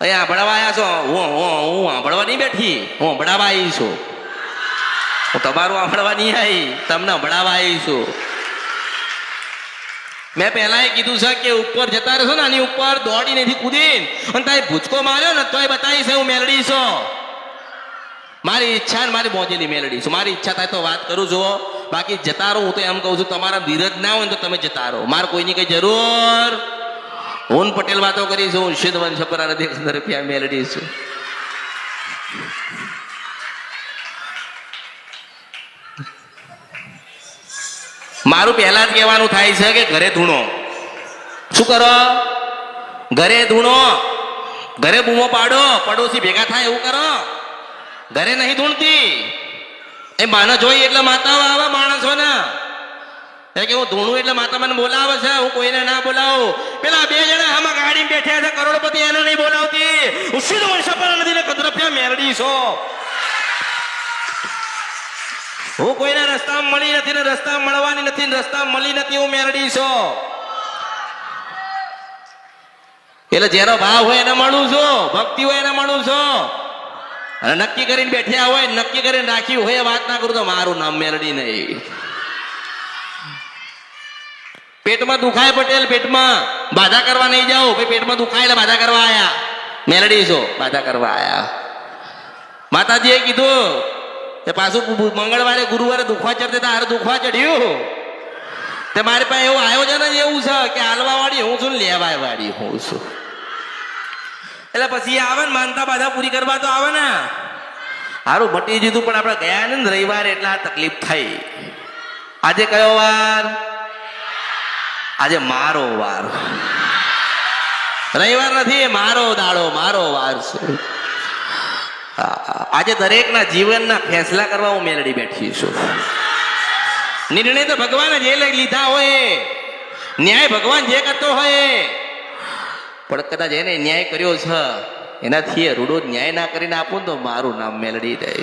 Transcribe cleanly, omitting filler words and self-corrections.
અહીંયા ભણવા આવ્યા છો? હું ભણવા નહીં બેઠી, હું ભણાવવા આવી છું. હું તમારું સાંભળવા નહીં આવી, તમને ભણાવવા આવી છું. મેં પહેલા કીધું છે કે ઉપર જતા રહેશો ને, આની ઉપર દોડી નથી કૂદીને અને તારે ભૂચકો માર્યો ને તોય બતાવીશ હું મેલડી છું. મારી ઈચ્છા ને મારી મોજેલી મેલડી છું. મારી ઈચ્છા થાય તો વાત કરું છું, બાકી જતા રહો. હું તો એમ કહું છું, તમારા ધીરજ ના હોય ને તો તમે જતા રહો. મારે કોઈની કઈ જરૂર. હું પટેલ વાતો કરીશું, હું સિદ્ધવન છપરા નથી 15 રૂપિયા મેલડી છું. મારું પહેલા જ કહેવાનું થાય છે કે ઘરે ધૂણો. શું કરો? ઘરે ધૂણો, ઘરે બૂમો પાડો, પડોશી ભેગા થાય એવું કરો. ઘરે નહીં ધૂણતી. એ માણસ જોઈ એટલે માતા આવે માણસો ને કે હું ધૂણું એટલે માતા મને બોલાવે છે. હું કોઈને ના બોલાવું. પેલા 2 જણા આમાં ગાડી બેઠ્યા છે કરોડપતિ, એને નહીં બોલાવતી. હું સીધો વર્ષા નથી ને 15 રૂપિયા મેળડી છો. હું કોઈના રસ્તામાં મળી નથી ને રસ્તા મળવાની નથી ને રસ્તા મળી નથી. હું મેરડી છો. એટલે જેનો ભાવ હોય એને મળું છું, ભક્તિ હોય એને મળું છું. અને નક્કી કરીને બેઠ્યા હોય, નક્કી કરીને રાખ્યું હોય વાત ના કરું તો મારું નામ મેરડી નહીં. પેટમાં દુખાય પટેલ, પેટમાં બાધા કરવા નહીં જાઓ. ભાઈ પેટમાં દુખાય એટલે બાધા કરવા આયા. મેલડી છો, બાધા કરવા આયા. માતાજીએ કીધું તે પાછું મંગળવારે ગુરુવારે દુખવા ચડતે તારે દુખવા ચડ્યું. તે મારી પાસે એવું આયોજન જ એવું છે કે હાલવા વાળી હું છું ને લેવાય વાળી હું છું. એટલે પછી આવે ને માનતા બાધા પૂરી કરવા તો આવે ને. સારું મટી જીધું પણ આપણે ગયા ને રવિવારે એટલે આ તકલીફ થઈ. આજે કયો વાર? આજે મારો વાર. રવિવાર નથી, મારો દાડો, મારો વાર છે. આજે દરેકના જીવનના ફેસલા કરવા હું મેલડી બેઠી છું. નિર્ણય તો ભગવાને જે લીધા હોય, ન્યાય ભગવાન જે કરતો હોય, પણ કદાચ એને ન્યાય કર્યો છે એનાથી રૂડો ન્યાય ના કરીને આપું તો મારું નામ મેલડી રહે.